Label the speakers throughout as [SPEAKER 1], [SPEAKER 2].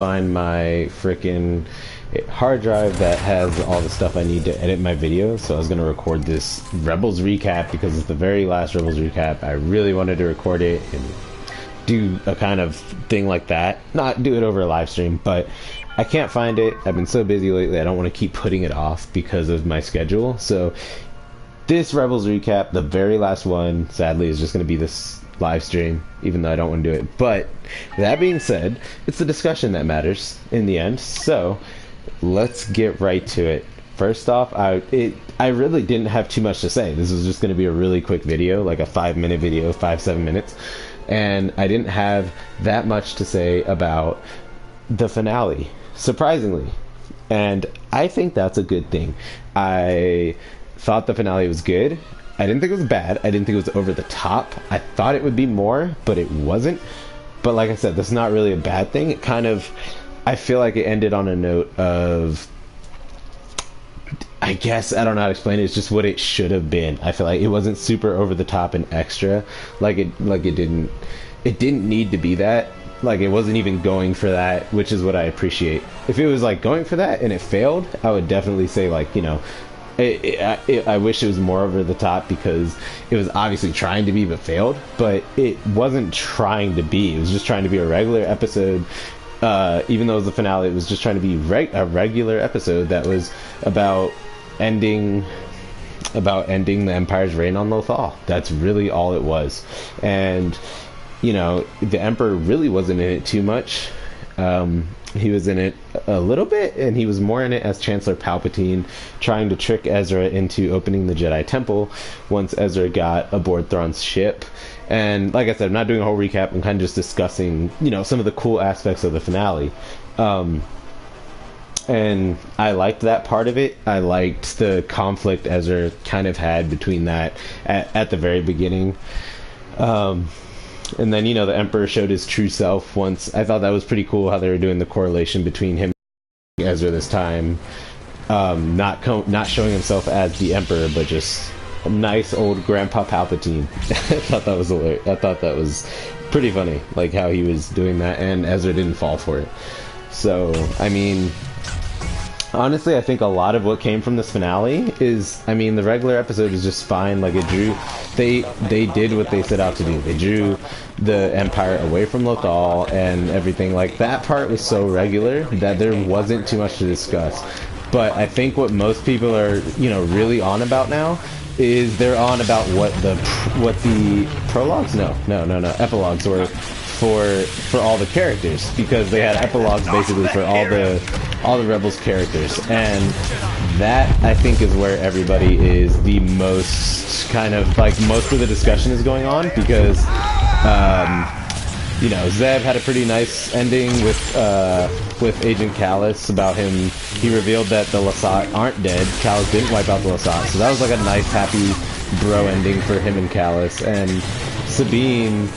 [SPEAKER 1] find my freaking hard drive that has all the stuff I need to edit my video. So I was going to record this Rebels recap because it's the very last Rebels recap. I really wanted to record it and do a kind of thing like that. Not do it over a live stream, but I can't find it. I've been so busy lately, I don't want to keep putting it off because of my schedule. So this Rebels recap, the very last one, sadly, is just going to be this live stream, even though I don't want to do it. But that being said, it's the discussion that matters in the end. So let's get right to it. First off, I really didn't have too much to say. This was just going to be a really quick video, like a 5-minute video, 5-7 minutes. And I didn't have that much to say about the finale, surprisingly. And I think that's a good thing. I thought the finale was good. I didn't think it was bad. I didn't think it was over the top. I thought it would be more, but it wasn't. But like I said, that's not really a bad thing. It kind of, I feel like it ended on a note of, I guess, I don't know how to explain it. It's just what it should have been. I feel like it wasn't super over the top and extra. It didn't need to be that. Like, it wasn't even going for that, which is what I appreciate. If it was like going for that and it failed, I would definitely say, like, you know, I wish it was more over the top because it was obviously trying to be but failed, but it wasn't trying to be. It was just trying to be a regular episode. Even though it was the finale, it was just trying to be a regular episode that was about ending the Empire's reign on Lothal. That's really all it was. And, you know, the Emperor really wasn't in it too much. He was in it a little bit, and he was more in it as Chancellor Palpatine, trying to trick Ezra into opening the Jedi Temple once Ezra got aboard Thrawn's ship. And like I said, I'm not doing a whole recap. I'm kind of just discussing, you know, some of the cool aspects of the finale. And I liked that part of it. I liked the conflict Ezra kind of had between that at the very beginning. And then, you know, the Emperor showed his true self once. I thought that was pretty cool how they were doing the correlation between him and Ezra this time. Not showing himself as the Emperor, but just a nice old Grandpa Palpatine. I thought that was hilarious. I thought that was pretty funny, like how he was doing that, and Ezra didn't fall for it. So, I mean, honestly, I think a lot of what came from this finale is, I mean, the regular episode is just fine. Like, it drew, they did what they set out to do. They drew the Empire away from Lothal and everything. Like, that part was so regular that there wasn't too much to discuss. But I think what most people are, you know, really on about now is they're on about what the prologues? No, epilogues were for all the characters, because they had epilogues basically for all the Rebels characters, and that I think is where everybody is the most kind of like most of the discussion is going on, because you know, Zev had a pretty nice ending with Agent Kallus about him. He revealed that the Lasat aren't dead. Kallus didn't wipe out the Lasat, so that was like a nice happy bro ending for him and Kallus. And Sabine,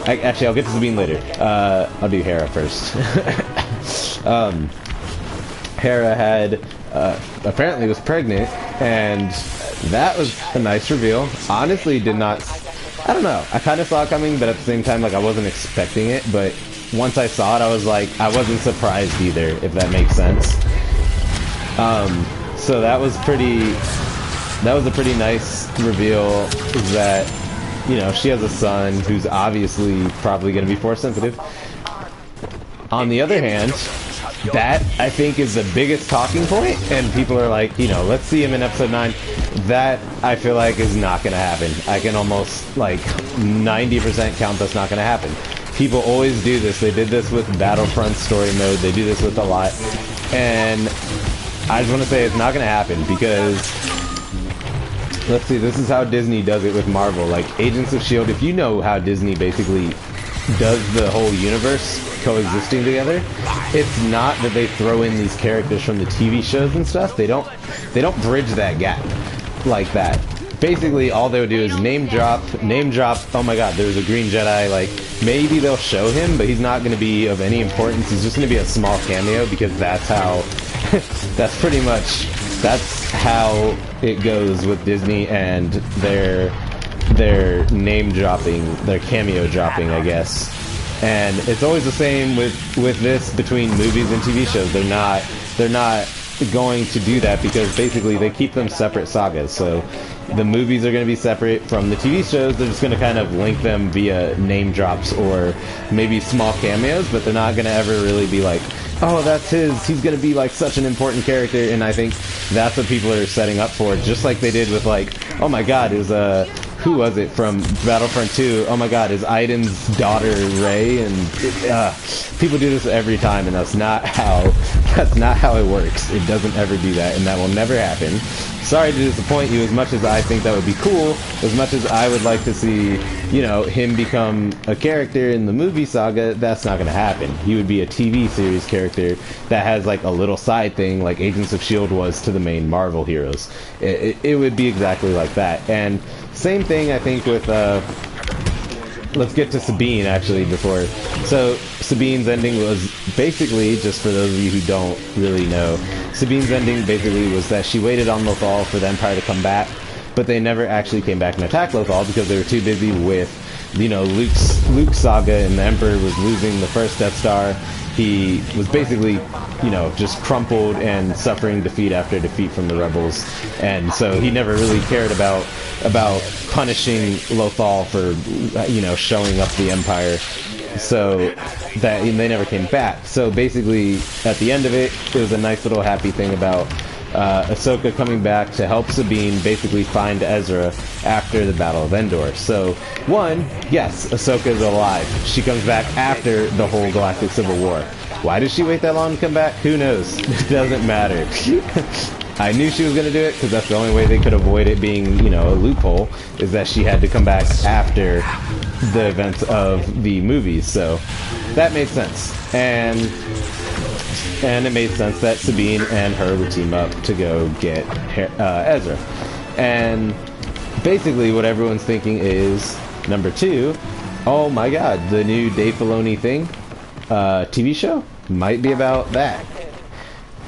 [SPEAKER 1] actually, I'll get to Sabine later. I'll do Hera first. Hera had apparently was pregnant, and that was a nice reveal. Honestly, I don't know. I kind of saw it coming, but at the same time, like, I wasn't expecting it. But once I saw it, I was like, I wasn't surprised either, if that makes sense. So that was a pretty nice reveal, that, you know, she has a son who's obviously probably going to be Force sensitive. On the other hand, that, I think, is the biggest talking point, and people are like, you know, let's see him in episode 9. That, I feel like, is not going to happen. I can almost, like, 90% count that's not going to happen. People always do this. They did this with Battlefront story mode. They do this with a lot. And I just want to say it's not going to happen, because let's see, this is how Disney does it with Marvel. Like, Agents of S.H.I.E.L.D., if you know how Disney basically does the whole universe coexisting together, it's not that they throw in these characters from the TV shows and stuff. They don't bridge that gap like that. Basically, all they would do is name drop, oh my god, there's a green Jedi, like, maybe they'll show him, but he's not going to be of any importance. He's just going to be a small cameo, because that's how, that's pretty much, that's how it goes with Disney and their name dropping, their cameo dropping, I guess. And it's always the same with this between movies and TV shows. They're not going to do that because basically they keep them separate sagas. So the movies are going to be separate from the TV shows. They're just going to kind of link them via name drops or maybe small cameos, but they're not going to ever really be like, oh, that's he's going to be like such an important character. And I think that's what people are setting up for, just like they did with like, oh my god, is who was it from Battlefront 2? Oh my god, is Aiden's daughter Rey? And people do this every time, and that's not how it works. It doesn't ever do that, and that will never happen. Sorry to disappoint you. As much as I think that would be cool, as much as I would like to see, you know, him become a character in the movie saga, that's not going to happen. He would be a TV series character that has like a little side thing, like Agents of S.H.I.E.L.D. was to the main Marvel heroes. It would be exactly like that. And same thing, I think, with let's get to Sabine, actually, before. So, Sabine's ending was basically, just for those of you who don't really know, Sabine's ending basically was that she waited on Lothal for the Empire to come back, but they never actually came back and attacked Lothal because they were too busy with, you know, Luke's saga, and the Emperor was losing the first Death Star. He was basically, you know, just crumpled and suffering defeat after defeat from the rebels, and so he never really cared about punishing Lothal for, you know, showing up the Empire. So that they never came back. So basically, at the end of it, it was a nice little happy thing about Ahsoka coming back to help Sabine basically find Ezra after the Battle of Endor. So, one, yes, Ahsoka is alive. She comes back after the whole Galactic Civil War. Why did she wait that long to come back? Who knows? It doesn't matter. I knew she was going to do it because that's the only way they could avoid it being, you know, a loophole, is that she had to come back after the events of the movies. So that made sense. And it made sense that Sabine and her would team up to go get Ezra. And basically what everyone's thinking is, number 2, oh my god, the new Dave Filoni thing, TV show, might be about that.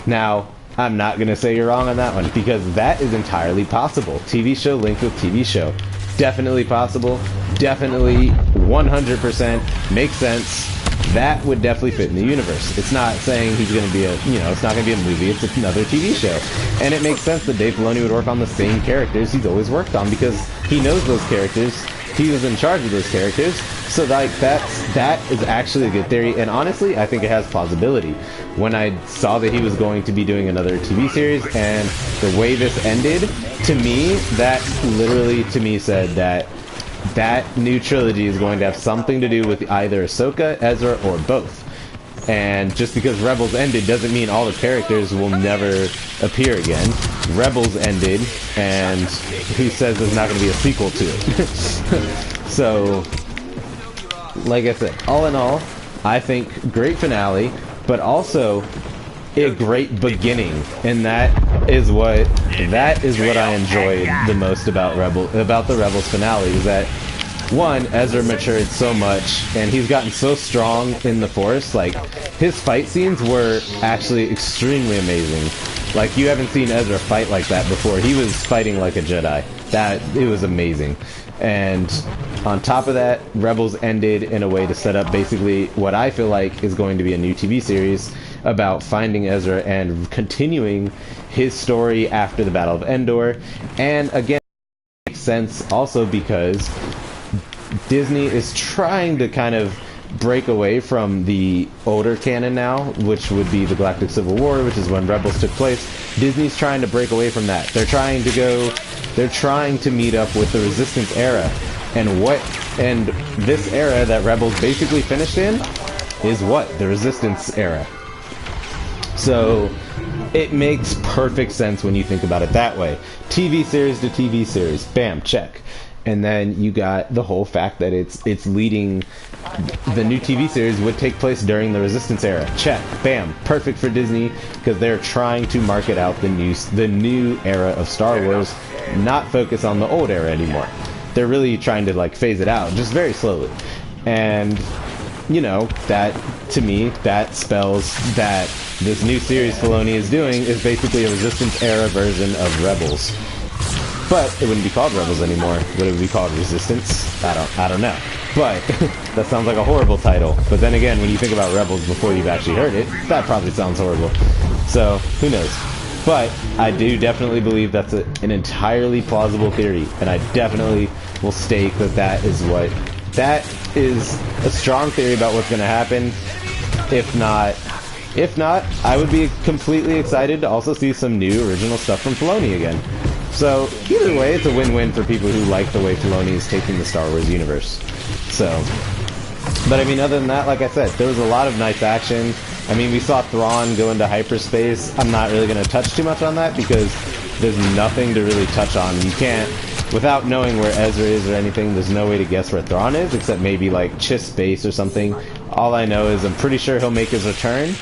[SPEAKER 1] Now, I'm not going to say you're wrong on that one, because that is entirely possible. TV show linked with TV show. Definitely possible. Definitely 100% makes sense. That would definitely fit in the universe. It's not saying he's going to be it's not going to be a movie, it's another TV show. And it makes sense that Dave Filoni would work on the same characters he's always worked on, because he knows those characters. He was in charge of those characters. So like that is actually a good theory, and honestly, I think it has plausibility. When I saw that he was going to be doing another TV series, and the way this ended, to me, that literally to me said that that new trilogy is going to have something to do with either Ahsoka, Ezra, or both. And just because Rebels ended doesn't mean all the characters will never appear again. Rebels ended, and who says there's not going to be a sequel to it? So, like I said, all in all, I think great finale, but also a great beginning, and that is what I enjoyed the most about the Rebels finale, is that, one, Ezra matured so much, and he's gotten so strong in the Force. Like, his fight scenes were actually extremely amazing. Like, you haven't seen Ezra fight like that before. He was fighting like a Jedi. It was amazing. And on top of that, Rebels ended in a way to set up basically what I feel like is going to be a new TV series about finding Ezra and continuing his story after the Battle of Endor. And again, it makes sense also because Disney is trying to kind of break away from the older canon now, which would be the Galactic Civil War, which is when Rebels took place. Disney's trying to break away from that. They're trying to meet up with the Resistance era. And this era that Rebels basically finished in is what? The Resistance era. So it makes perfect sense when you think about it that way. TV series to TV series. Bam, check. And then you got the whole fact that it's leading, the new TV series would take place during the Resistance era. Check. Bam. Perfect for Disney, because they're trying to market out the new era of Star Wars, not focus on the old era anymore. They're really trying to like phase it out, just very slowly. And you know, that to me, that spells that this new series Filoni is doing is basically a Resistance era version of Rebels. But it wouldn't be called Rebels anymore. Would it be called Resistance? I don't know. But that sounds like a horrible title. But then again, when you think about Rebels before you've actually heard it, that probably sounds horrible. So, who knows? But I do definitely believe that's an entirely plausible theory, and I definitely will state that that is a strong theory about what's going to happen. If not, I would be completely excited to also see some new original stuff from Filoni again. So either way, it's a win-win for people who like the way Filoni is taking the Star Wars universe. So, but I mean, other than that, like I said, there was a lot of nice action. I mean, we saw Thrawn go into hyperspace. I'm not really going to touch too much on that because there's nothing to really touch on. You can't, without knowing where Ezra is or anything, there's no way to guess where Thrawn is, except maybe like Chiss base or something. All I know is I'm pretty sure he'll make his return.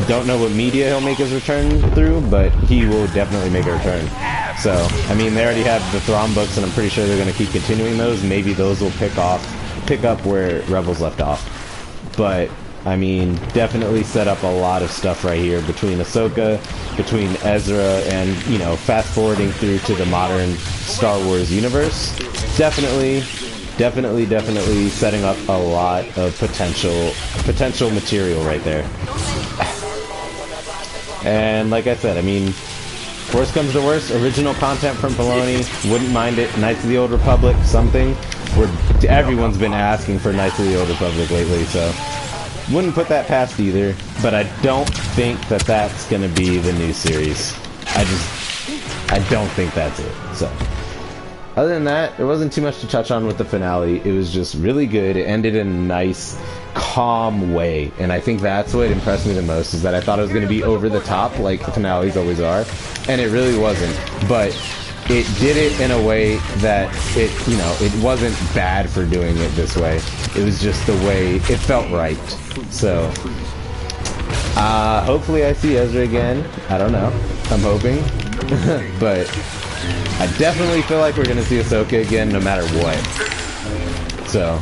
[SPEAKER 1] Don't know what media he'll make his return through, but he will definitely make a return. So, I mean, they already have the Thrawn books, and I'm pretty sure they're going to keep continuing those. Maybe those will pick up where Rebels left off. But, I mean, definitely set up a lot of stuff right here between Ahsoka, between Ezra, and, you know, fast-forwarding through to the modern Star Wars universe. Definitely setting up a lot of potential material right there. And like I said, I mean, worst comes to worst, original content from Filoni, wouldn't mind it. Knights of the Old Republic, something where everyone's been asking for Knights of the Old Republic lately, so wouldn't put that past either. But I don't think that that's gonna be the new series. I don't think that's it. So other than that, there wasn't too much to touch on with the finale. It was just really good. It ended in a nice, calm way, and I think that's what impressed me the most, is that I thought it was going to be over the top like the finales always are, and it really wasn't. But it did it in a way that it wasn't bad for doing it this way. It was just the way it felt right. So hopefully I see Ezra again. I don't know. I'm hoping. But I definitely feel like we're going to see Ahsoka again no matter what. So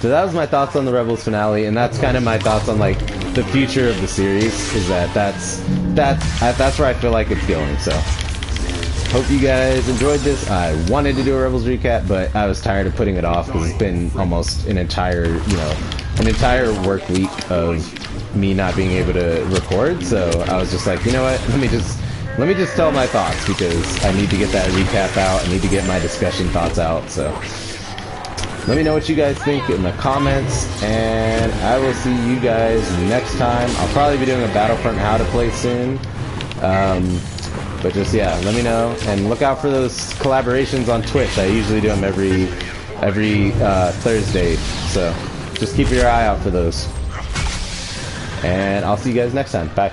[SPEAKER 1] that was my thoughts on the Rebels finale, and that's kind of my thoughts on like the future of the series, is that's where I feel like it's going. So hope you guys enjoyed this. I wanted to do a Rebels recap, but I was tired of putting it off because it's been almost an entire work week of me not being able to record. So I was just like, you know what, let me just tell my thoughts, because I need to get that recap out. I need to get my discussion thoughts out. So let me know what you guys think in the comments, and I will see you guys next time. I'll probably be doing a Battlefront How to Play soon. But just, yeah, let me know, and look out for those collaborations on Twitch. I usually do them every Thursday, so just keep your eye out for those. And I'll see you guys next time. Bye.